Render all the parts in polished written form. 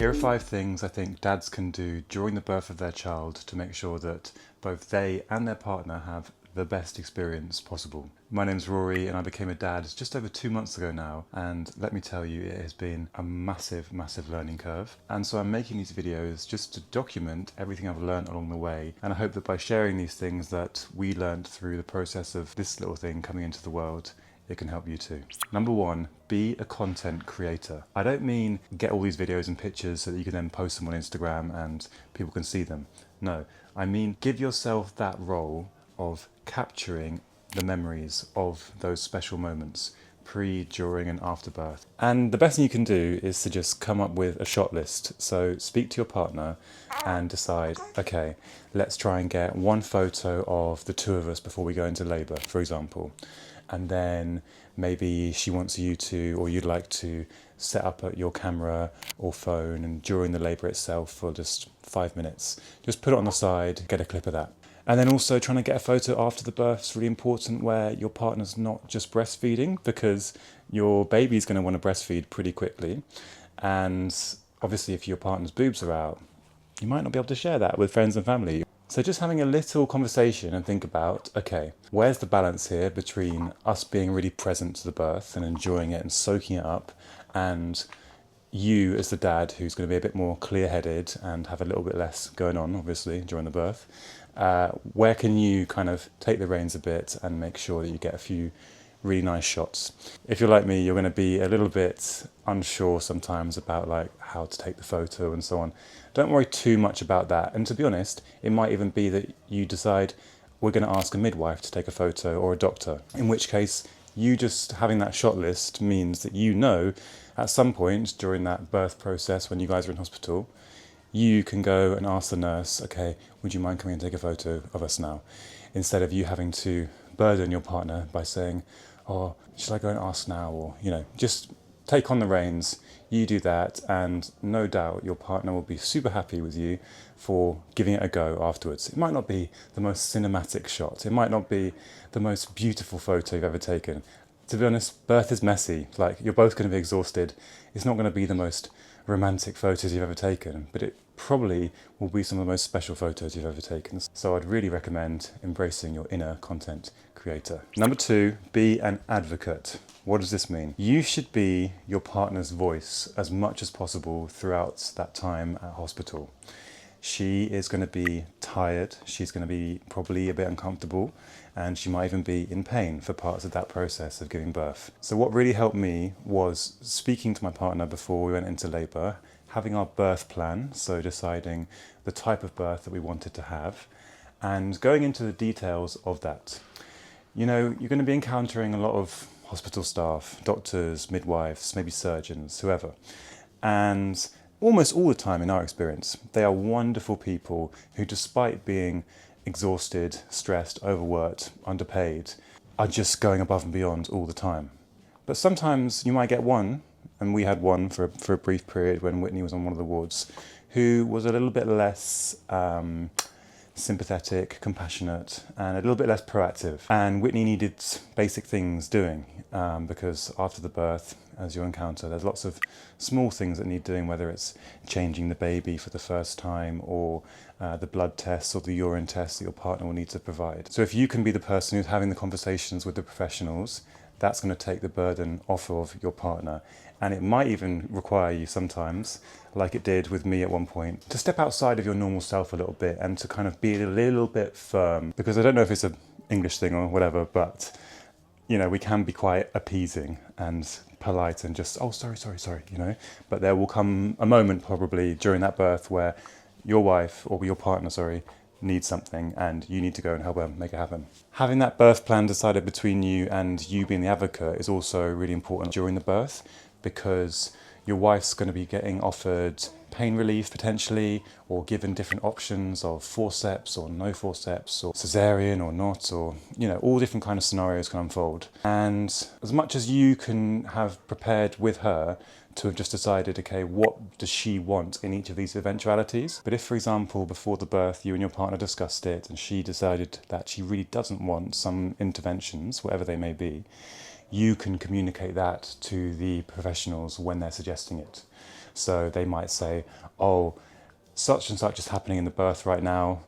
Here are 5 things I think dads can do during the birth of their child to make sure that both they and their partner have the best experience possible. My name's Rory and I became a dad just over 2 months ago now, and let me tell you, it has been a massive learning curve. And so I'm making these videos just to document everything I've learned along the way, and I hope that by sharing these things that we learned through the process of this little thing coming into the world, it can help you too. Number 1, be a content creator. I don't mean get all these videos and pictures so that you can then post them on Instagram and people can see them. No, I mean give yourself that role of capturing the memories of those special moments, pre, during and after birth. And the best thing you can do is to just come up with a shot list. So speak to your partner and decide, okay, let's try and get one photo of the two of us before we go into labour, for example. And then maybe she wants you to, or you'd like to set up your camera or phone and during the labour itself for just 5 minutes. Just put it on the side, get a clip of that. And then also trying to get a photo after the birth is really important, where your partner's not just breastfeeding, because your baby's going to want to breastfeed pretty quickly. And obviously if your partner's boobs are out, you might not be able to share that with friends and family. So just having a little conversation and think about, okay, where's the balance here between us being really present to the birth and enjoying it and soaking it up, and you as the dad who's going to be a bit more clear-headed and have a little bit less going on, obviously, during the birth. Where can you kind of take the reins a bit and make sure that you get a few really nice shots? If you're like me, you're going to be a little bit unsure sometimes about like how to take the photo and so on. Don't worry too much about that. And to be honest, it might even be that you decide we're going to ask a midwife to take a photo or a doctor, in which case you just having that shot list means that you know at some point during that birth process when you guys are in hospital, you can go and ask the nurse, okay, would you mind coming and take a photo of us now? Instead of you having to burden your partner by saying, oh, should I go and ask now? Or, just take on the reins, you do that, and no doubt your partner will be super happy with you for giving it a go afterwards. It might not be the most cinematic shot, it might not be the most beautiful photo you've ever taken. To be honest, birth is messy, like you're both going to be exhausted. It's not going to be the most romantic photos you've ever taken, but it probably will be some of the most special photos you've ever taken. So I'd really recommend embracing your inner content creator. Number 2, be an advocate. What does this mean? You should be your partner's voice as much as possible throughout that time at hospital. She is going to be tired, she's going to be probably a bit uncomfortable, and she might even be in pain for parts of that process of giving birth. So what really helped me was speaking to my partner before we went into labour, having our birth plan, so deciding the type of birth that we wanted to have, and going into the details of that. You're going to be encountering a lot of hospital staff, doctors, midwives, maybe surgeons, whoever. And almost all the time in our experience, they are wonderful people who, despite being exhausted, stressed, overworked, underpaid, are just going above and beyond all the time. But sometimes you might get one, and we had one for a brief period when Whitney was on one of the wards, who was a little bit less sympathetic, compassionate, and a little bit less proactive. And Whitney needed basic things doing because after the birth, as you'll encounter, there's lots of small things that need doing, whether it's changing the baby for the first time or the blood tests or the urine tests that your partner will need to provide. So if you can be the person who's having the conversations with the professionals, that's going to take the burden off of your partner. And it might even require you sometimes, like it did with me at one point, to step outside of your normal self a little bit and to kind of be a little bit firm. Because I don't know if it's an English thing or whatever, but we can be quite appeasing and polite and just, oh, sorry, But there will come a moment probably during that birth where your wife or your partner, needs something and you need to go and help her make it happen. Having that birth plan decided between you and you being the advocate is also really important during the birth, because your wife's going to be getting offered pain relief potentially, or given different options of forceps or no forceps, or cesarean or not, or all different kind of scenarios can unfold. And as much as you can have prepared with her to have just decided, okay, what does she want in each of these eventualities? But if, for example, before the birth you and your partner discussed it and she decided that she really doesn't want some interventions, whatever they may be, you can communicate that to the professionals when they're suggesting it. So they might say, oh, such and such is happening in the birth right now.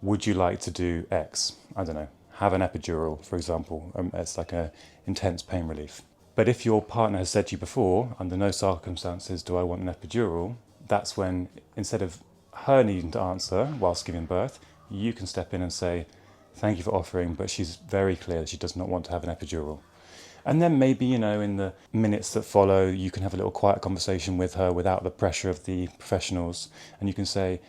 Would you like to do X? I don't know, have an epidural, for example. It's like a intense pain relief. But if your partner has said to you before, under no circumstances do I want an epidural, that's when, instead of her needing to answer whilst giving birth, you can step in and say, thank you for offering, but she's very clear that she does not want to have an epidural. And then maybe, in the minutes that follow, you can have a little quiet conversation with her without the pressure of the professionals. And you can say,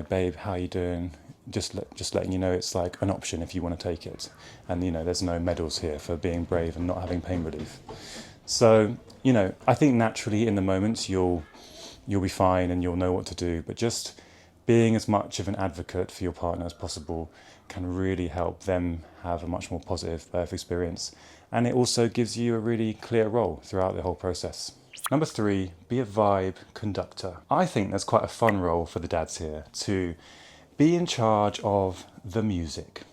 babe, how are you doing? Just letting you know it's like an option if you want to take it. And, there's no medals here for being brave and not having pain relief. So, I think naturally in the moment you'll be fine and you'll know what to do. But just being as much of an advocate for your partner as possible can really help them have a much more positive birth experience. And it also gives you a really clear role throughout the whole process. Number 3, be a vibe conductor. I think there's quite a fun role for the dads here to be in charge of the music,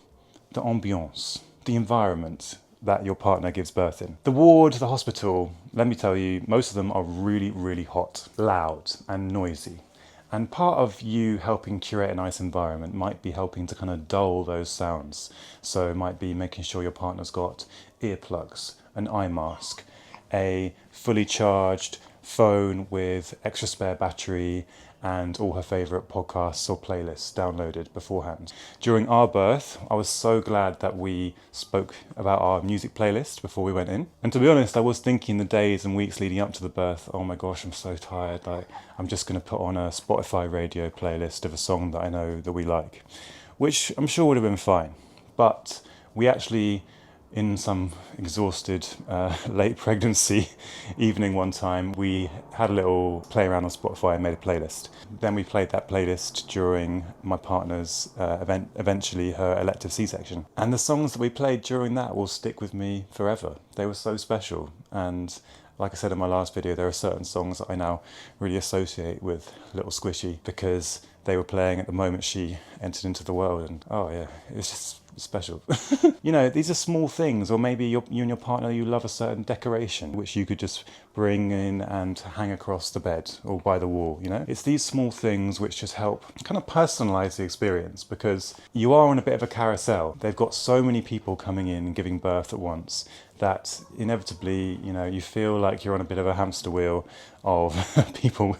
the ambiance, the environment that your partner gives birth in. The ward, the hospital, let me tell you, most of them are really, really hot, loud and noisy. And part of you helping curate a nice environment might be helping to kind of dull those sounds. So it might be making sure your partner's got earplugs, an eye mask, a fully charged phone with extra spare battery, and all her favourite podcasts or playlists downloaded beforehand. During our birth, I was so glad that we spoke about our music playlist before we went in. And to be honest, I was thinking the days and weeks leading up to the birth, oh my gosh, I'm so tired. I'm just going to put on a Spotify radio playlist of a song that I know that we like, which I'm sure would have been fine. But we actually, in some exhausted late pregnancy evening one time, we had a little play around on Spotify and made a playlist. Then we played that playlist during my partner's eventually her elective C-section. And the songs that we played during that will stick with me forever. They were so special. And like I said in my last video, there are certain songs that I now really associate with Little Squishy because they were playing at the moment she entered into the world. And oh yeah, it's just special. These are small things, or maybe you and your partner, you love a certain decoration which you could just bring in and hang across the bed or by the wall. It's these small things which just help kind of personalize the experience, because you are on a bit of a carousel. They've got so many people coming in and giving birth at once that inevitably, you feel like you're on a bit of a hamster wheel of people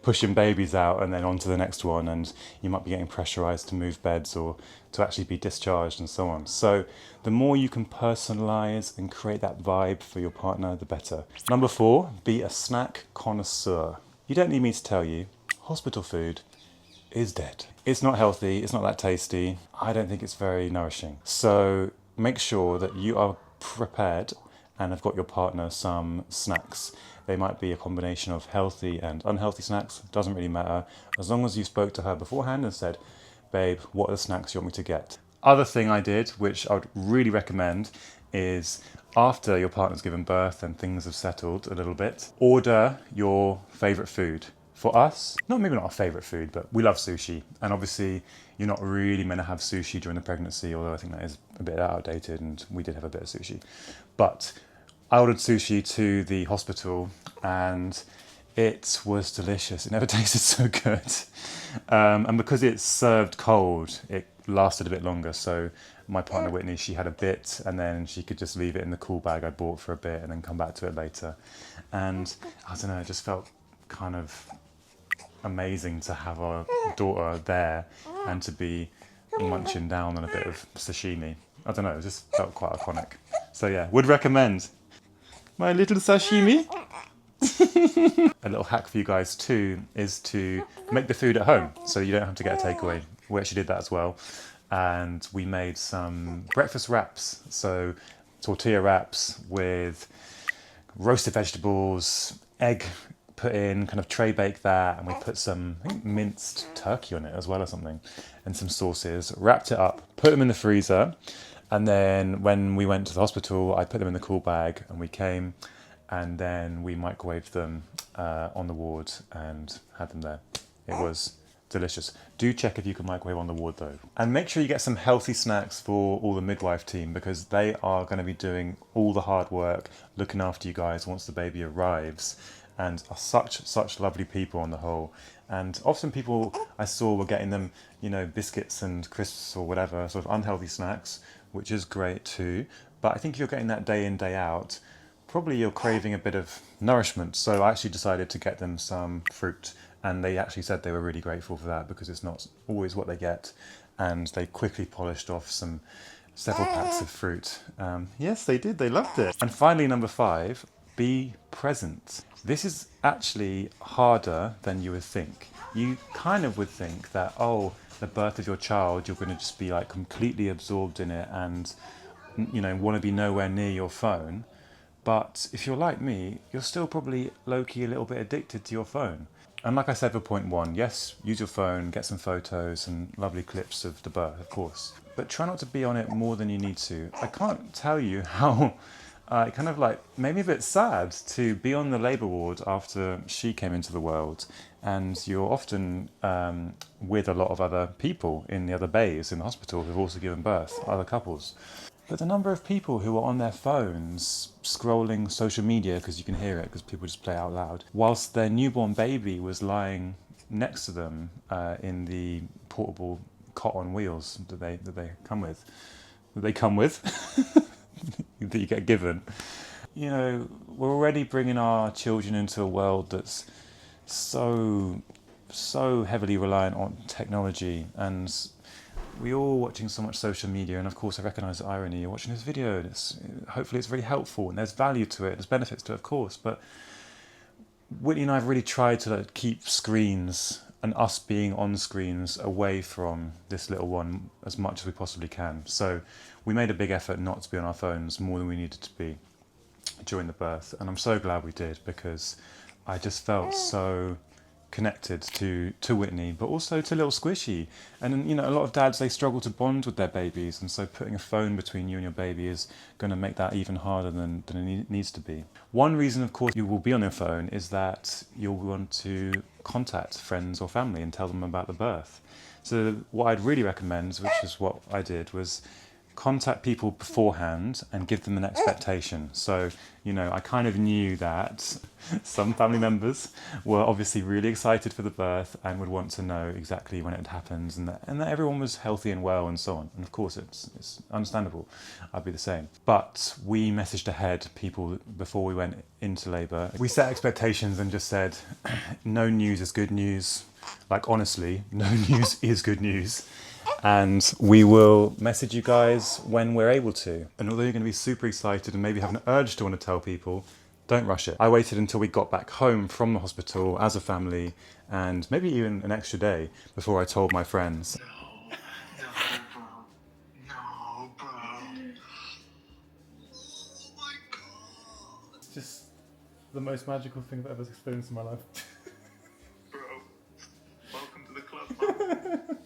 pushing babies out and then on to the next one, and you might be getting pressurized to move beds or to actually be discharged and so on. So the more you can personalize and create that vibe for your partner, the better. Number 4, be a snack connoisseur. You don't need me to tell you, hospital food is dead. It's not healthy, it's not that tasty. I don't think it's very nourishing. So make sure that you are prepared and have got your partner some snacks. They might be a combination of healthy and unhealthy snacks, doesn't really matter. As long as you spoke to her beforehand and said, babe, what are the snacks you want me to get? Other thing I did, which I would really recommend, is after your partner's given birth and things have settled a little bit, order your favourite food. For us, maybe not our favourite food, but we love sushi. And obviously you're not really meant to have sushi during the pregnancy, although I think that is a bit outdated and we did have a bit of sushi. But I ordered sushi to the hospital and it was delicious. It never tasted so good. And because it's served cold, it lasted a bit longer. So my partner Whitney, she had a bit and then she could just leave it in the cool bag I bought for a bit and then come back to it later. And I don't know, it just felt kind of amazing to have our daughter there and to be munching down on a bit of sashimi. I don't know, it just felt quite iconic. So yeah, would recommend. My little sashimi. A little hack for you guys too is to make the food at home so you don't have to get a takeaway. We actually did that as well. And we made some breakfast wraps. So tortilla wraps with roasted vegetables, egg put in, kind of tray bake that, and we put some, I think, minced turkey on it as well or something, and some sauces, wrapped it up, put them in the freezer, and then when we went to the hospital, I put them in the cool bag, and we came, and then we microwaved them on the ward and had them there. It was delicious. Do check if you can microwave on the ward though. And make sure you get some healthy snacks for all the midwife team, because they are going to be doing all the hard work, looking after you guys once the baby arrives. and are such lovely people on the whole. And often people I saw were getting them, you know, biscuits and crisps or whatever, sort of unhealthy snacks, which is great too. But I think if you're getting that day in, day out, probably you're craving a bit of nourishment. So I actually decided to get them some fruit, and they actually said they were really grateful for that because it's not always what they get. And they quickly polished off several packs of fruit. Yes, they did. They loved it. And finally, number 5, be present. This is actually harder than you would think. You kind of would think that, oh, the birth of your child, you're going to just be like completely absorbed in it and, you know, want to be nowhere near your phone. But if you're like me, you're still probably low-key a little bit addicted to your phone. And like I said for point 1, yes, use your phone, get some photos and lovely clips of the birth, of course. But try not to be on it more than you need to. I can't tell you how it kind of like made me a bit sad to be on the labour ward after she came into the world. And you're often with a lot of other people in the other bays in the hospital who've also given birth, other couples. But the number of people who are on their phones scrolling social media, because you can hear it because people just play out loud, whilst their newborn baby was lying next to them in the portable cot on wheels that they come with, that you get given. You know, we're already bringing our children into a world that's so heavily reliant on technology, and we're all watching so much social media. And of course I recognise the irony, you're watching this video and hopefully it's really helpful and there's value to it, there's benefits to it, of course, but Whitney and I have really tried to keep screens and us being on screens away from this little one as much as we possibly can. So we made a big effort not to be on our phones more than we needed to be during the birth, and I'm so glad we did, because I just felt so connected to Whitney, but also to little Squishy. And you know, a lot of dads, they struggle to bond with their babies, and so putting a phone between you and your baby is going to make that even harder than it needs to be. One reason, of course, you will be on your phone is that you'll want to contact friends or family and tell them about the birth. So what I'd really recommend, which is what I did, was contact people beforehand and give them an expectation. So, you know, I kind of knew that some family members were obviously really excited for the birth and would want to know exactly when it happens, and that everyone was healthy and well and so on. And of course it's understandable, I'd be the same. But we messaged ahead people before we went into labour. We set expectations and just said, no news is good news. Like, honestly, no news is good news. And we will message you guys when we're able to. And although you're going to be super excited and maybe have an urge to want to tell people, don't rush it. I waited until we got back home from the hospital as a family, and maybe even an extra day before I told my friends. No, bro. Oh my God. It's just the most magical thing I've ever experienced in my life. Bro, welcome to the club, man.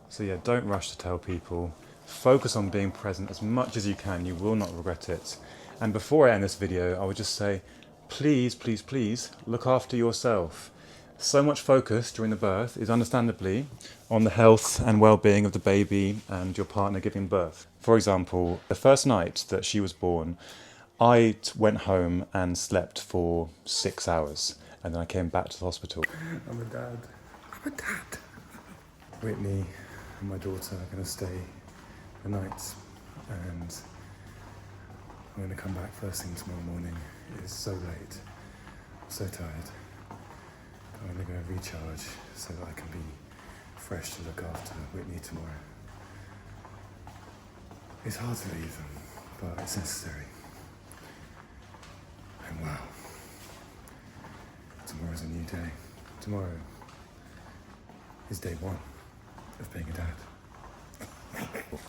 So yeah, don't rush to tell people. Focus on being present as much as you can. You will not regret it. And before I end this video, I would just say, please, please, please look after yourself. So much focus during the birth is understandably on the health and well-being of the baby and your partner giving birth. For example, the first night that she was born, I went home and slept for 6 hours, and then I came back to the hospital. I'm a dad. Whitney and my daughter are going to stay the night, and I'm going to come back first thing tomorrow morning. It is so late, I'm so tired. I'm going to go recharge so that I can be fresh to look after Whitney tomorrow. It's hard to leave them, but it's necessary. And wow, tomorrow's a new day. Tomorrow is day 1 of being a dad.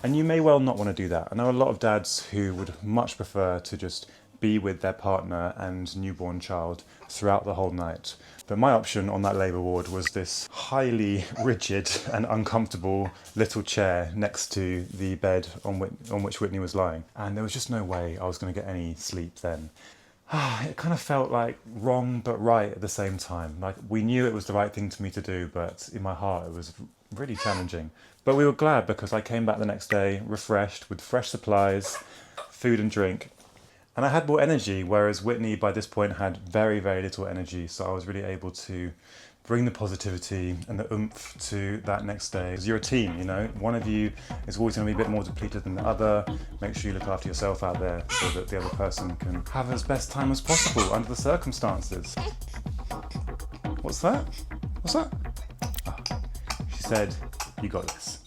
And you may well not want to do that. I know a lot of dads who would much prefer to just be with their partner and newborn child throughout the whole night. But my option on that labour ward was this highly rigid and uncomfortable little chair next to the bed on which Whitney was lying. And there was just no way I was going to get any sleep then. It kind of felt like wrong but right at the same time. Like, we knew it was the right thing for me to do, but in my heart it was really challenging. But we were glad because I came back the next day refreshed with fresh supplies, food and drink, And I had more energy, whereas Whitney by this point had very, very little energy. So I was really able to bring the positivity and the oomph to that next day. Because you're a team, you know, one of you is always going to be a bit more depleted than the other. Make sure you look after yourself out there so that the other person can have as best time as possible under the circumstances. What's that? What's that? Oh, she said, you got this.